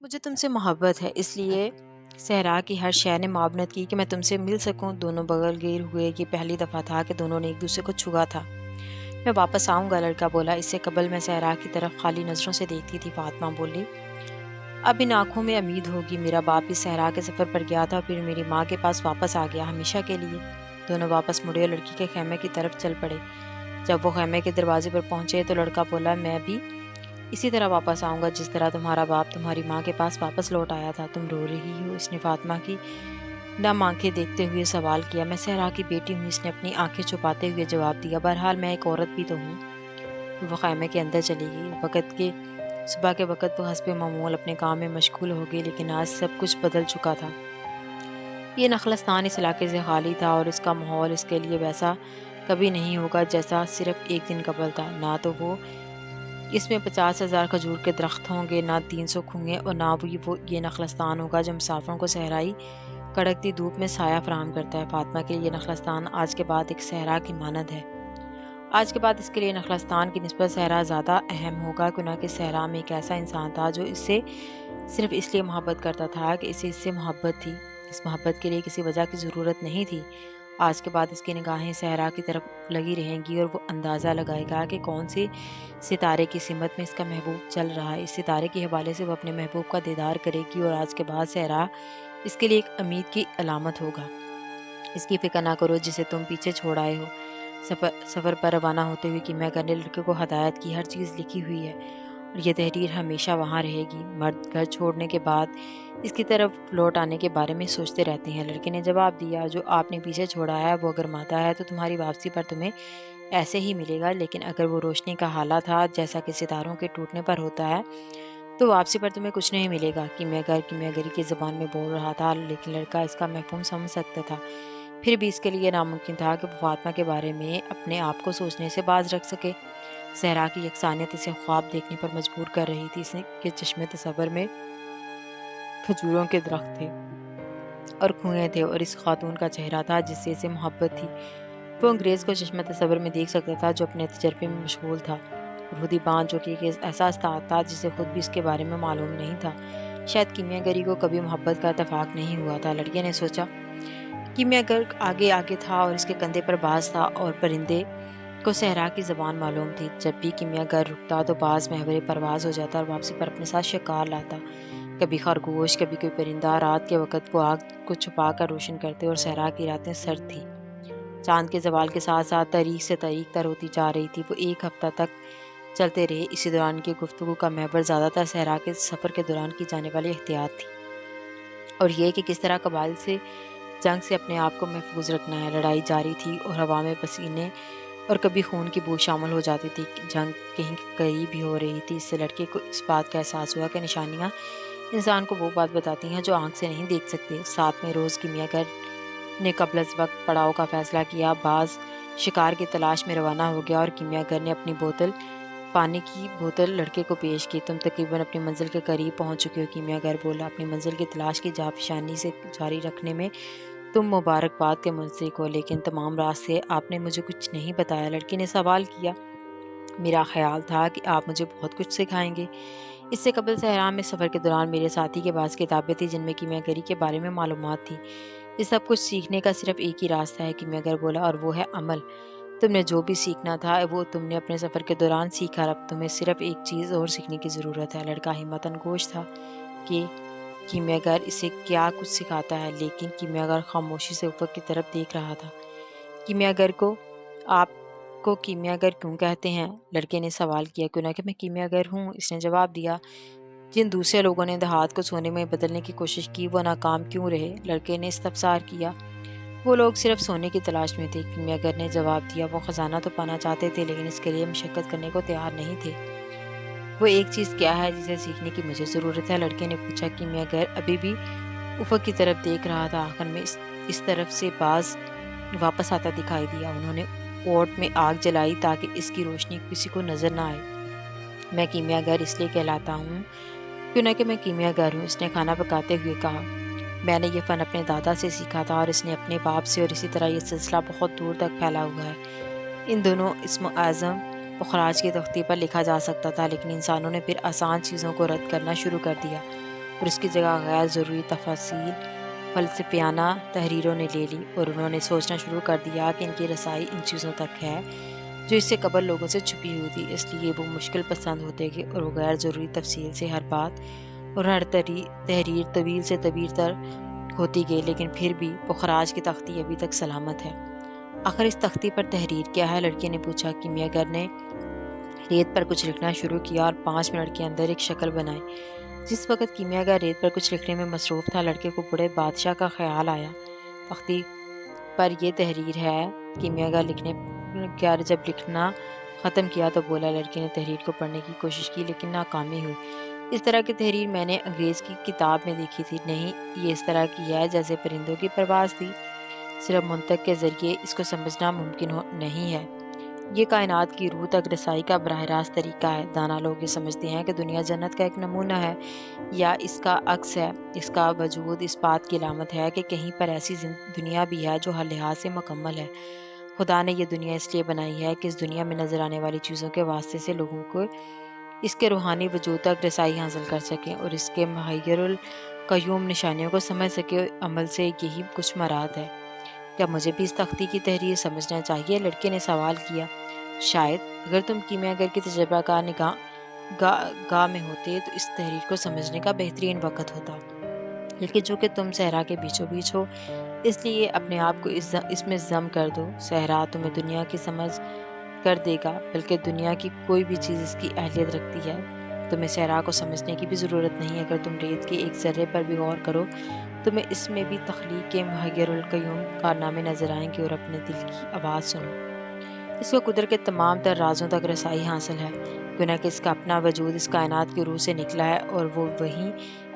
مجھے تم سے محبت ہے، اس لیے صحرا کی ہر شے نے معاونت کی کہ میں تم سے مل سکوں۔ دونوں بغل گیر ہوئے۔ یہ پہلی دفعہ تھا کہ دونوں نے ایک دوسرے کو چھوا تھا۔ میں واپس آؤں گا، لڑکا بولا۔ اس سے قبل میں صحرا کی طرف خالی نظروں سے دیکھتی تھی۔ فاطمہ بولی، اب ان آنکھوں میں امید ہوگی۔ میرا باپ اس صحرا کے سفر پر گیا تھا، پھر میری ماں کے پاس واپس آ گیا، ہمیشہ کے لیے۔ دونوں واپس مڑے اور لڑکی کے خیمے کی طرف چل پڑے۔ جب وہ خیمے کے دروازے پر پہنچے تو لڑکا بولا، میں بھی اسی طرح واپس آؤں گا جس طرح تمہارا باپ تمہاری ماں کے پاس واپس لوٹ آیا تھا۔ تم رو رہی ہو؟ اس نے فاطمہ کی نم آنکھیں دیکھتے ہوئے سوال کیا۔ میں صحرا کی بیٹی ہوں، اس نے اپنی آنکھیں چھپاتے ہوئے جواب دیا۔ بہرحال میں ایک عورت بھی تو ہوں۔ وہ خیمے کے اندر چلی گئی۔ صبح کے وقت وہ حسب معمول اپنے کام میں مشغول ہو گئی، لیکن آج سب کچھ بدل چکا تھا۔ یہ نخلستان اس علاقے سے خالی تھا اور اس کا ماحول اس کے لیے ویسا کبھی نہیں ہوگا جیسا صرف ایک دن قبل تھا۔ نہ تو اس میں 50,000 کھجور کے درخت ہوں گے، نہ 300 کھنگے، اور نہ وہ یہ نخلستان ہوگا جو مسافروں کو صحرائی کڑکتی دھوپ میں سایہ فراہم کرتا ہے۔ فاطمہ کے لیے یہ نخلستان آج کے بعد ایک صحرا کی مانند ہے۔ آج کے بعد اس کے لیے نخلستان کی نسبت صحرا زیادہ اہم ہوگا، کیونکہ صحرا میں ایک ایسا انسان تھا جو اس سے صرف اس لیے محبت کرتا تھا کہ اسے اس سے محبت تھی۔ اس محبت کے لیے کسی وجہ کی ضرورت نہیں تھی۔ آج کے بعد اس کی نگاہیں صحرا کی طرف لگی رہیں گی اور وہ اندازہ لگائے گا کہ کون سی ستارے کی سمت میں اس کا محبوب چل رہا ہے۔ اس ستارے کے حوالے سے وہ اپنے محبوب کا دیدار کرے گی اور آج کے بعد صحرا اس کے لیے ایک امید کی علامت ہوگا۔ اس کی فکر نہ کرو جسے تم پیچھے چھوڑ آئے ہو۔ سفر پر روانہ ہوتے ہوئے کیمیا نے لڑکے کو ہدایت کی، ہر چیز لکھی ہوئی ہے اور یہ تحریر ہمیشہ وہاں رہے گی۔ مرد گھر چھوڑنے کے بعد اس کی طرف لوٹ آنے کے بارے میں سوچتے رہتے ہیں۔ لڑکے نے جواب دیا، جو آپ نے پیچھے چھوڑا ہے وہ اگر مادا ہے تو تمہاری واپسی پر تمہیں ایسے ہی ملے گا، لیکن اگر وہ روشنی کا حالہ تھا جیسا کہ ستاروں کے ٹوٹنے پر ہوتا ہے تو واپسی پر تمہیں کچھ نہیں ملے گا۔ کیمیا گری کی زبان میں بول رہا تھا، لیکن لڑکا اس کا مفہوم سمجھ سکتا تھا۔ پھر بھی اس کے لیے ناممکن تھا کہ وہ فاطمہ کے بارے میں اپنے آپ کو سوچنے سے باز رکھ سکے۔ صحرا کی یکسانیت اسے خواب دیکھنے پر مجبور کر رہی تھی۔ اس کے چشم تصور میں کھجوروں کے درخت تھے اور کنویں تھے اور اس خاتون کا چہرہ تھا جس سے اسے محبت تھی۔ وہ انگریز کو چشم تصور میں دیکھ سکتا تھا جو اپنے تجربے میں مشغول تھا۔ یہودی بان جو کہ ایک ایسا استاد تھا جسے خود بھی اس کے بارے میں معلوم نہیں تھا۔ شاید کیمیا گری کو کبھی محبت کا اتفاق نہیں ہوا تھا، لڑکے نے سوچا۔ کیمیا گر آگے آگے تھا اور اس کے کندھے پر باز تھا اور پرندے کو صحرا کی زبان معلوم تھی۔ جب بھی کیمیا گر رکتا تو باز محور پرواز ہو جاتا اور واپسی پر اپنے ساتھ شکار لاتا، کبھی خرگوش، کبھی کوئی پرندہ۔ رات کے وقت وہ آگ کو چھپا کر روشن کرتے اور صحرا کی راتیں سرد تھی۔ چاند کے زوال کے ساتھ ساتھ تاریخ سے تاریخ تر ہوتی جا رہی تھی۔ وہ ایک ہفتہ تک چلتے رہے۔ اسی دوران کی گفتگو کا محور زیادہ تر صحرا کے سفر کے دوران کی جانے والی احتیاط تھی اور یہ کہ کس طرح قبائل سے جنگ سے اپنے آپ کو محفوظ رکھنا ہے۔ لڑائی جاری تھی اور ہوا میں پسینے اور کبھی خون کی بو شامل ہو جاتی تھی۔ جنگ کہیں قریب ہی ہو رہی تھی۔ اس سے لڑکے کو اس بات کا احساس ہوا کہ نشانیاں انسان کو وہ بات بتاتی ہیں جو آنکھ سے نہیں دیکھ سکتے۔ 7ویں روز کیمیا گر نے قبل از وقت پڑاؤ کا فیصلہ کیا۔ باز شکار کی تلاش میں روانہ ہو گیا اور کیمیا گر نے اپنی پانی کی بوتل لڑکے کو پیش کی۔ تم تقریباً اپنی منزل کے قریب پہنچ چکے ہو، کیمیا گر بولا۔ اپنی منزل کی تلاش کی جافشانی سے جاری رکھنے میں تم مبارکباد کے مستحق ہو، لیکن تمام راستے آپ نے مجھے کچھ نہیں بتایا، لڑکی نے سوال کیا۔ میرا خیال تھا کہ آپ مجھے بہت کچھ سکھائیں گے۔ اس سے قبل صحرا میں سفر کے دوران میرے ساتھی کے پاس کتابیں تھیں جن میں کیمیا گری کے بارے میں معلومات تھی۔ یہ سب کچھ سیکھنے کا صرف ایک ہی راستہ ہے، کیمیا گر بولا، اور وہ ہے عمل۔ تم نے جو بھی سیکھنا تھا وہ تم نے اپنے سفر کے دوران سیکھا، اب تمہیں صرف ایک چیز اور سیکھنے کی ضرورت ہے۔ لڑکا ہمت انگوش تھا کہ کیمیا گر اسے کیا کچھ سکھاتا ہے، لیکن کیمیا گر خاموشی سے افق کی طرف دیکھ رہا تھا۔ کیمیا گر کو آپ کو کیمیا گر کیوں کہتے ہیں؟ لڑکے نے سوال کیا۔ کیونکہ میں کیمیا گر ہوں، اس نے جواب دیا۔ جن دوسرے لوگوں نے دھات کو سونے میں بدلنے کی کوشش کی وہ ناکام کیوں رہے؟ لڑکے نے استفسار کیا۔ وہ لوگ صرف سونے کی تلاش میں تھے، کیمیا گر نے جواب دیا۔ وہ خزانہ تو پانا چاہتے تھے لیکن اس کے لیے مشقت کرنے کو تیار نہیں تھے۔ وہ ایک چیز کیا ہے جسے سیکھنے کی مجھے ضرورت ہے؟ لڑکے نے پوچھا۔ کیمیا گر ابھی بھی افق کی طرف دیکھ رہا تھا۔ آخر میں اس طرف سے باز واپس آتا دکھائی دیا۔ انہوں نے اوٹ میں آگ جلائی تاکہ اس کی روشنی کسی کو نظر نہ آئے۔ میں کیمیا گر اس لیے کہلاتا ہوں کیونکہ میں کیمیا گر ہوں، اس نے کھانا پکاتے ہوئے کہا۔ میں نے یہ فن اپنے دادا سے سیکھا تھا اور اس نے اپنے باپ سے، اور اسی طرح یہ سلسلہ بہت دور تک پھیلا ہوا ہے۔ ان دونوں اسم اعظم کو خراج کی تختی پر لکھا جا سکتا تھا، لیکن انسانوں نے پھر آسان چیزوں کو رد کرنا شروع کر دیا۔ اور اس کی جگہ غیر ضروری تفاصیل فلسفیانہ تحریروں نے لے لی، اور انہوں نے سوچنا شروع کر دیا کہ ان کی رسائی ان چیزوں تک ہے جو اس سے قبل لوگوں سے چھپی ہوئی تھی۔ اس لیے وہ مشکل پسند ہوتے گئے اور وہ غیر ضروری تفصیل سے ہر بات اور ہر تحریر طویل سے طویل تر ہوتی گئی، لیکن پھر بھی پخراج کی تختی ابھی تک سلامت ہے۔ آخر اس تختی پر تحریر کیا ہے؟ لڑکے نے پوچھا۔ کیمیا گر نے ریت پر کچھ لکھنا شروع کیا اور 5 منٹ کے اندر ایک شکل بنائی۔ جس وقت کیمیا گر ریت پر کچھ لکھنے میں مصروف تھا، لڑکے کو بڑے بادشاہ کا خیال آیا۔ تختی پر یہ تحریر ہے۔ کیمیا گر جب لکھنا ختم کیا تو بولا۔ لڑکے نے تحریر کو پڑھنے کی کوشش کی لیکن ناکامی ہوئی۔ اس طرح کی تحریر میں نے انگریز کی کتاب میں دیکھی تھی۔ نہیں، یہ اس طرح کی ہے جیسے پرندوں کی پرواز تھی۔ صرف منطق کے ذریعے اس کو سمجھنا ممکن نہیں ہے۔ یہ کائنات کی روح تک رسائی کا براہ راست طریقہ ہے۔ دانا لوگ یہ سمجھتے ہیں کہ دنیا جنت کا ایک نمونہ ہے یا اس کا عکس ہے۔ اس کا وجود اس بات کی علامت ہے کہ کہیں پر ایسی دنیا بھی ہے جو ہر لحاظ سے مکمل ہے۔ خدا نے یہ دنیا اس لیے بنائی ہے کہ اس دنیا میں نظر آنے والی چیزوں کے واسطے سے لوگوں کو اس کے روحانی وجود تک رسائی حاصل کر سکیں اور اس کے محیر القیوم نشانیوں کو سمجھ سکے۔ عمل سے یہی کچھ مراد ہے۔ کیا مجھے بھی اس تختی کی تحریر سمجھنا چاہیے؟ لڑکے نے سوال کیا۔ شاید اگر تم کیمیا گر کی تجربہ کار گاہ میں ہوتے تو اس تحریر کو سمجھنے کا بہترین وقت ہوتا، لیکن چونکہ تم صحرا کے بیچوں بیچ ہو اس لیے اپنے آپ کو اس میں ضم کر دو۔ صحرا تمہیں دنیا کی سمجھ کر دے گا، بلکہ دنیا کی کوئی بھی چیز اس کی اہلیت رکھتی ہے۔ تمہیں صحرا کو سمجھنے کی بھی ضرورت نہیں۔ اگر تم ریت کے ایک ذرے پر بھی غور کرو تمہیں اس میں بھی تخلیق کے محیر القیوم کارنامے نظر آئیں گے، اور اپنے دل کی آواز سنو۔ اس کو قدرت کے تمام تر رازوں تک رسائی حاصل ہے، گویا کہ اس کا اپنا وجود اس کائنات کی روح سے نکلا ہے اور وہ وہیں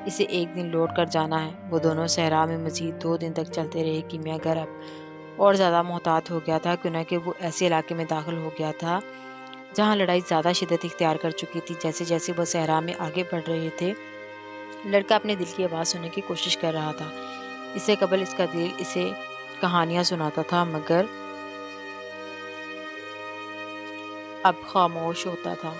اسے ایک دن لوٹ کر جانا ہے۔ وہ دونوں صحرا میں مزید 2 دن تک چلتے رہے۔ کیمیا گر اب اور زیادہ محتاط ہو گیا تھا، گویا کہ وہ ایسے علاقے میں داخل ہو گیا تھا جہاں لڑائی زیادہ شدت اختیار کر چکی تھی۔ جیسے جیسے وہ صحرا میں آگے بڑھ رہے تھے، لڑکا اپنے دل کی آواز سننے کی کوشش کر رہا تھا۔ اس سے قبل اس کا دل اسے کہانیاں سناتا تھا، مگر اب خاموش ہوتا تھا۔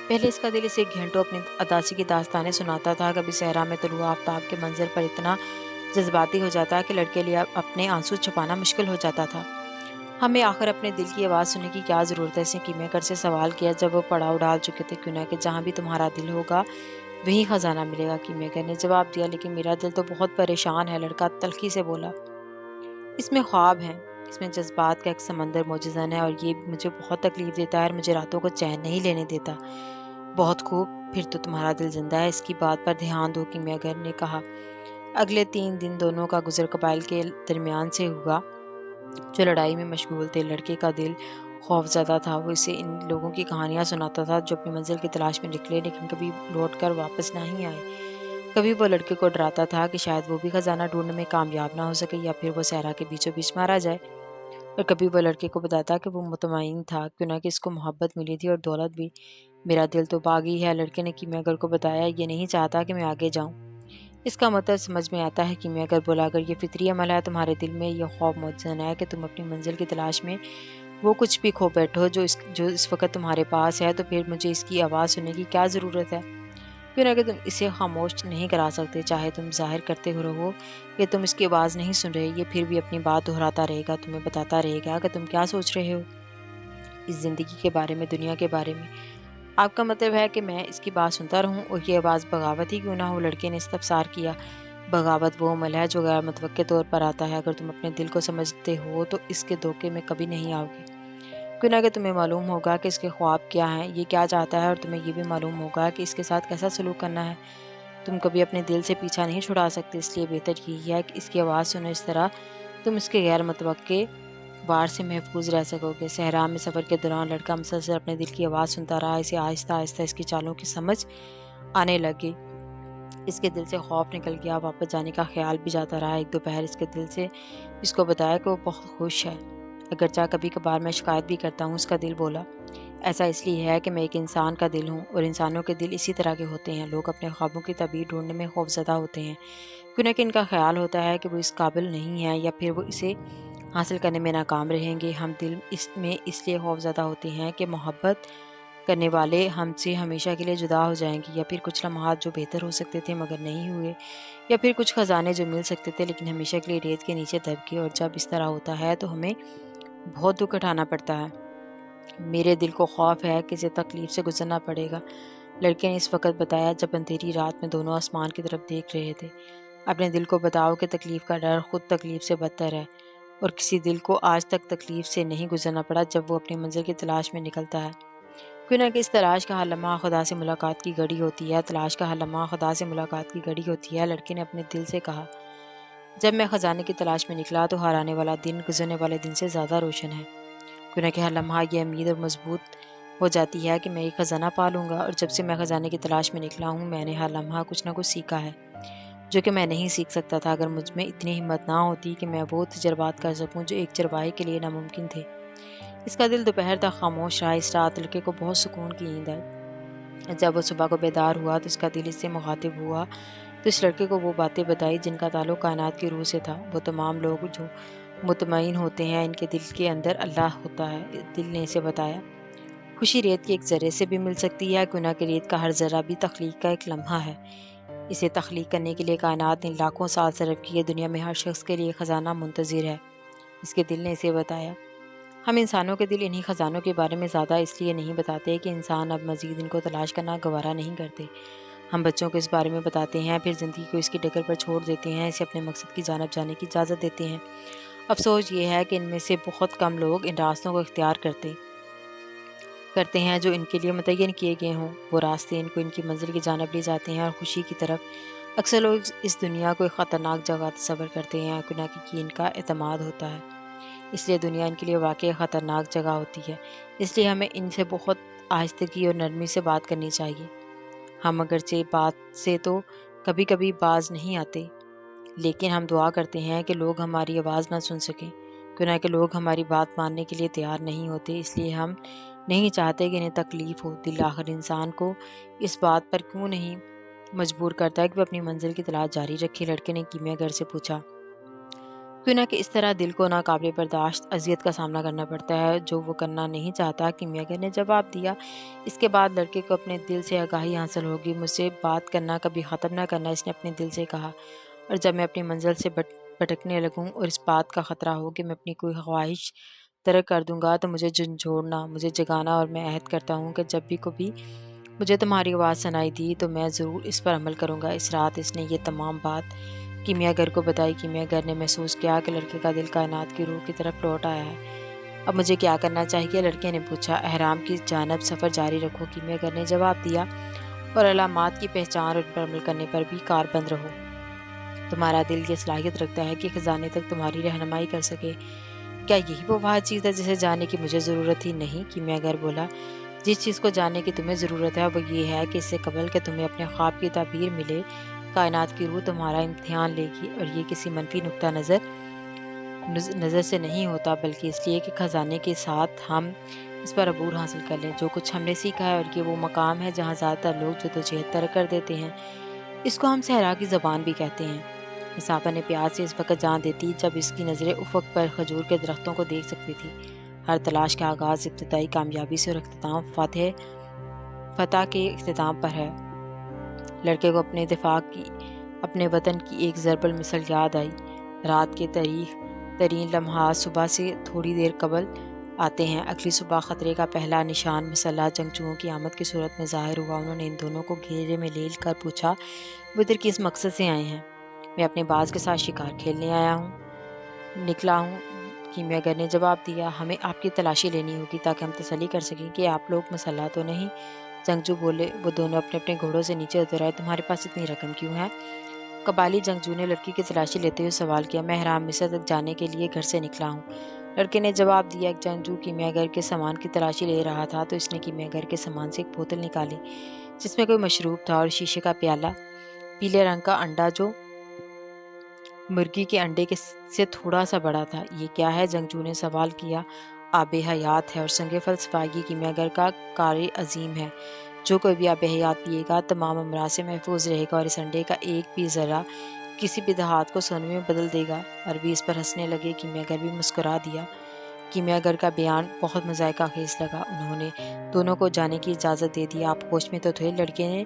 پہلے اس کا دل اسے گھنٹوں اپنی اداسی کی داستانیں سناتا تھا۔ کبھی صحرا میں طلوع آفتاب کے منظر پر اتنا جذباتی ہو جاتا کہ لڑکے لیے اپنے آنسو چھپانا مشکل ہو جاتا تھا۔ ہمیں آخر اپنے دل کی آواز سننے کی کیا ضرورت ہے؟ اس نے کیمیا گر سے سوال کیا جب وہ پڑاؤ ڈال چکے تھے۔ کیوں نہ کہ جہاں بھی تمہارا دل ہوگا وہیں خزانہ ملے گا، کیمیا گر نے جواب دیا۔ لیکن میرا دل تو بہت پریشان ہے، لڑکا تلخی سے بولا۔ اس میں خواب ہیں، اس میں جذبات کا ایک سمندر موجزن ہے، اور یہ مجھے بہت تکلیف دیتا ہے اور مجھے راتوں کو چین نہیں لینے دیتا۔ بہت خوب، پھر تو تمہارا دل زندہ ہے، اس کی بات پر دھیان دو، کیمیا گر نے کہا۔ اگلے 3 دن دونوں کا گزر قبائل کے درمیان سے ہوا جو لڑائی میں مشغول تھے۔ لڑکے کا دل خوف زدہ تھا۔ وہ اسے ان لوگوں کی کہانیاں سناتا تھا جو اپنی منزل کی تلاش میں نکلے لیکن کبھی لوٹ کر واپس نہیں آئے۔ کبھی وہ لڑکے کو ڈراتا تھا کہ شاید وہ بھی خزانہ ڈھونڈنے میں کامیاب نہ ہو سکے یا پھر وہ صحرا کے بیچوں بیچ مارا جائے، اور کبھی وہ لڑکے کو بتاتا کہ وہ مطمئن تھا کیوں نہ کہ اس کو محبت ملی تھی اور دولت بھی۔ میرا دل تو باغی ہے، لڑکے نے کیمیا گر کو بتایا، یہ نہیں چاہتا کہ میں آگے جاؤں۔ اس کا مطلب سمجھ میں آتا ہے، کیمیا گر بولا۔ اگر یہ فطری عمل ہے، تمہارے دل میں یہ خوف موجود ہے کہ تم اپنی منزل کی تلاش میں وہ کچھ بھی کھو بیٹھو جو اس وقت تمہارے پاس ہے، تو پھر مجھے اس کی آواز سننے کی کیا ضرورت ہے؟ کیوں نہ کہ تم اسے خاموش نہیں کرا سکتے، چاہے تم ظاہر کرتے رہو کہ تم اس کی آواز نہیں سن رہے، یہ پھر بھی اپنی بات دہراتا رہے گا، تمہیں بتاتا رہے گا کہ تم کیا سوچ رہے ہو اس زندگی کے بارے میں، دنیا کے بارے میں۔ آپ کا مطلب ہے کہ میں اس کی بات سنتا رہوں اور یہ آواز بغاوت ہی کیوں نہ ہو؟ لڑکے نے استفسار کیا۔ بغاوت وہ عمل ہے جو غیر متوقع طور پر آتا ہے۔ اگر تم اپنے دل کو سمجھتے ہو تو اس کے دھوکے میں کبھی نہیں آؤ گے، کیوں نہ کہ تمہیں معلوم ہوگا کہ اس کے خواب کیا ہیں، یہ کیا چاہتا ہے، اور تمہیں یہ بھی معلوم ہوگا کہ اس کے ساتھ کیسا سلوک کرنا ہے۔ تم کبھی اپنے دل سے پیچھا نہیں چھڑا سکتے، اس لیے بہتر یہی ہے کہ اس کی آواز سنو، اس طرح تم اس کے غیر متوقع وار سے محفوظ رہ سکو گے۔ صحرا میں سفر کے دوران لڑکا مسلسل اپنے دل کی آواز سنتا رہا، اسے آہستہ آہستہ اس کی چالوں کی سمجھ آنے لگی۔ اس کے دل سے خوف نکل گیا، واپس جانے کا خیال بھی جاتا رہا۔ ایک دوپہر اس کے دل سے اس کو بتایا کہ وہ بہت خوش ہے، اگرچہ کبھی کبھار میں شکایت بھی کرتا ہوں۔ اس کا دل بولا، ایسا اس لیے ہے کہ میں ایک انسان کا دل ہوں، اور انسانوں کے دل اسی طرح کے ہوتے ہیں۔ لوگ اپنے خوابوں کی تعبیر ڈھونڈنے میں خوف زدہ ہوتے ہیں، کیوں نہ کہ ان کا خیال ہوتا ہے کہ وہ اس قابل نہیں ہیں یا پھر وہ اسے حاصل کرنے میں ناکام رہیں گے۔ ہم دل میں اس لیے خوف زدہ ہوتے ہیں کہ محبت کرنے والے ہم سے ہمیشہ کے لیے جدا ہو جائیں گے، یا پھر کچھ لمحات جو بہتر ہو سکتے تھے مگر نہیں ہوئے، یا پھر کچھ خزانے جو مل سکتے تھے لیکن ہمیشہ کے لیے ریت کے نیچے دب گئے۔ اور جب اس طرح ہوتا ہے تو ہمیں بہت دکھ اٹھانا پڑتا ہے۔ میرے دل کو خوف ہے کہ اسے تکلیف سے گزرنا پڑے گا، لڑکے نے اس وقت بتایا جب اندھیری رات میں دونوں آسمان کی طرف دیکھ رہے تھے۔ اپنے دل کو بتاؤ کہ تکلیف کا ڈر خود تکلیف سے بدتر ہے، اور کسی دل کو آج تک تکلیف سے نہیں گزرنا پڑا جب وہ اپنی منزل کی تلاش میں نکلتا ہے۔ کیوں نہ کہ اس تلاش کا ہر لمحہ خدا سے ملاقات کی گھڑی ہوتی ہے، تلاش کا ہر لمحہ خدا سے ملاقات کی گھڑی ہوتی ہے، لڑکے نے اپنے دل سے کہا۔ جب میں خزانے کی تلاش میں نکلا تو ہر آنے والا دن گزرنے والے دن سے زیادہ روشن ہے، کیوں نہ کہ ہر لمحہ یہ امید اور مضبوط ہو جاتی ہے کہ میں ایک خزانہ پالوں گا، اور جب سے میں خزانے کی تلاش میں نکلا ہوں میں نے ہر لمحہ کچھ نہ کچھ سیکھا ہے جو کہ میں نہیں سیکھ سکتا تھا اگر مجھ میں اتنی ہمت نہ ہوتی کہ میں وہ تجربات کر سکوں جو ایک چرواہے کے لیے ناممکن تھے۔ اس کا دل دوپہر تک خاموش رہا۔ اس رات لڑکے کو بہت سکون کی نیند آئی۔ جب وہ صبح کو بیدار ہوا تو اس کا دل اس سے مخاطب ہوا تو اس لڑکے کو وہ باتیں بتائی جن کا تعلق کائنات کی روح سے تھا۔ وہ تمام لوگ جو مطمئن ہوتے ہیں ان کے دل کے اندر اللہ ہوتا ہے۔ دل نے اسے بتایا، خوشی ریت کے ایک ذرے سے بھی مل سکتی ہے، کیوں نہ کہ ریت کا ہر ذرہ بھی تخلیق کا ایک لمحہ ہے۔ اسے تخلیق کرنے کے لیے کائنات نے لاکھوں سال صرف کیے، دنیا میں ہر شخص کے لیے خزانہ منتظر ہے۔ اس کے دل نے اسے بتایا، ہم انسانوں کے دل انہی خزانوں کے بارے میں زیادہ اس لیے نہیں بتاتے کہ انسان اب مزید ان کو تلاش کرنا گوارا نہیں کرتے۔ ہم بچوں کو اس بارے میں بتاتے ہیں، پھر زندگی کو اس کی ڈگر پر چھوڑ دیتے ہیں، اسے اپنے مقصد کی جانب جانے کی اجازت دیتے ہیں۔ افسوس یہ ہے کہ ان میں سے بہت کم لوگ ان راستوں کو اختیار کرتے ہیں جو ان کے لیے متعین کیے گئے ہوں۔ وہ راستے ان کو ان کی منزل کی جانب لے جاتے ہیں اور خوشی کی طرف۔ اکثر لوگ اس دنیا کو ایک خطرناک جگہ تصور کرتے ہیں، کیوں نہ کہ ان کا اعتماد ہوتا ہے، اس لیے دنیا ان کے لیے واقعی خطرناک جگہ ہوتی ہے۔ اس لیے ہمیں ان سے بہت آہستگی اور نرمی سے بات کرنی چاہیے۔ ہم اگرچہ بات سے تو کبھی کبھی باز نہیں آتے، لیکن ہم دعا کرتے ہیں کہ لوگ ہماری آواز نہ سن سکیں، کیوں نہ کہ لوگ ہماری بات ماننے کے لیے تیار نہیں ہوتے، اس لیے ہم نہیں چاہتے کہ انہیں تکلیف ہو۔ دل آخر انسان کو اس بات پر کیوں نہیں مجبور کرتا ہے کہ وہ اپنی منزل کی تلاش جاری رکھے؟ لڑکے نے کیمیا گر سے پوچھا۔ کیوں نہ کہ اس طرح دل کو ناقابل برداشت اذیت کا سامنا کرنا پڑتا ہے جو وہ کرنا نہیں چاہتا، کیمیا گر نے جواب دیا۔ اس کے بعد لڑکے کو اپنے دل سے آگاہی حاصل ہوگی۔ مجھ سے بات کرنا کبھی ختم نہ کرنا، اس نے اپنے دل سے کہا، اور جب میں اپنی منزل سے بھٹکنے لگوں اور اس بات کا خطرہ ہو کہ میں اپنی کوئی خواہش ترک کر دوں گا تو مجھے جھنجھوڑنا، مجھے جگانا، اور میں عہد کرتا ہوں کہ جب بھی کبھی مجھے تمہاری آواز سنائی دی تو میں ضرور اس پر عمل کروں گا۔ اس رات اس نے یہ تمام بات کیمیا گر کو بتائی۔ کیمیا گر نے محسوس کیا کہ لڑکے کا دل کائنات کی روح کی طرف لوٹ آیا ہے۔ اب مجھے کیا کرنا چاہیے؟ لڑکے نے پوچھا۔ احرام کی جانب سفر جاری رکھو، کیمیا گر نے جواب دیا، اور علامات کی پہچان اور ان پر عمل کرنے پر بھی کاربند رہو۔ تمہارا دل یہ صلاحیت رکھتا ہے کہ خزانے تک تمہاری رہنمائی کر سکے۔ کیا یہی وہ واحد چیز ہے جسے جاننے کی مجھے ضرورت تھی؟ نہیں، کیمیا گر بولا، جس چیز کو جاننے کی تمہیں ضرورت ہے وہ یہ ہے کہ اس سے قبل کہ تمہیں اپنے خواب کی تعبیر ملے، کائنات کی روح تمہارا امتحان لے گی، اور یہ کسی منفی نقطہ نظر سے نہیں ہوتا، بلکہ اس لیے کہ خزانے کے ساتھ ہم اس پر عبور حاصل کر لیں۔ جو کچھ ہم نے سیکھا ہے، اور یہ وہ مقام ہے جہاں زیادہ تر لوگ جدوجہد ترک کر دیتے ہیں، اس کو ہم صحرا کی زبان بھی کہتے ہیں۔ مسافر نے پیاس سے اس وقت جان دیتی جب اس کی نظریں افق پر کھجور کے درختوں کو دیکھ سکتی تھی۔ ہر تلاش کا آغاز ابتدائی کامیابی سے اور اختتام فتح کے اختتام پر ہے۔ لڑکے کو اپنے دفاع کی، اپنے وطن کی ایک ضرب المثل یاد آئی۔ رات کے ترین لمحات صبح سے تھوڑی دیر قبل آتے ہیں۔ اگلی صبح خطرے کا پہلا نشان مسلح جنگجوؤں کی آمد کی صورت میں ظاہر ہوا۔ انہوں نے ان دونوں کو گھیرے میں لے کر پوچھا، وہ ادھر کس مقصد سے آئے ہیں؟ میں اپنے باز کے ساتھ شکار کھیلنے نکلا ہوں، کیمیا گر نے جواب دیا۔ ہمیں آپ کی تلاشی لینی ہوگی تاکہ ہم تسلی کر سکیں کہ آپ لوگ مسلح تو نہیں؟ جنگجو بولے۔ وہ دونوں اپنے اپنے گھوڑوں سے نیچے اتر آئے۔ تمہارے پاس اتنی رقم کیوں ہے؟ قبائلی جنگجو نے لڑکی کی تلاشی لیتے ہوئے سوال کیا۔ میں احرام مصر تک جانے کے لیے گھر سے نکلا ہوں، لڑکے نے جواب دیا۔ ایک جنگجو کیمیا گر کے سامان کی تلاشی لے رہا تھا تو اس نے کیمیا گر کے سامان سے ایک بوتل نکالی جس میں کوئی مشروب تھا، اور شیشے کا پیالہ، پیلے رنگ کا انڈا جو مرغی کے انڈے سے تھوڑا سا بڑا تھا۔ یہ کیا ہے؟ جنگجو نے سوال کیا۔ آب حیات ہے، اور سنگ فلسفہ یہ کیمیا گر کا کار عظیم ہے۔ جو کوئی بھی آب حیات پیے گا تمام امراض سے محفوظ رہے گا، اور اس انڈے کا ایک بھی ذرہ کسی بھی دہات کو سونے میں بدل دے گا۔ عربی اس پر ہنسنے لگے۔ کیمیا گر بھی مسکرا دیا۔ کیمیاگر کا بیان بہت مذائقہ خیز لگا۔ انہوں نے دونوں کو جانے کی اجازت دے دی۔ آپ ہوش میں تو تھے؟ لڑکے نے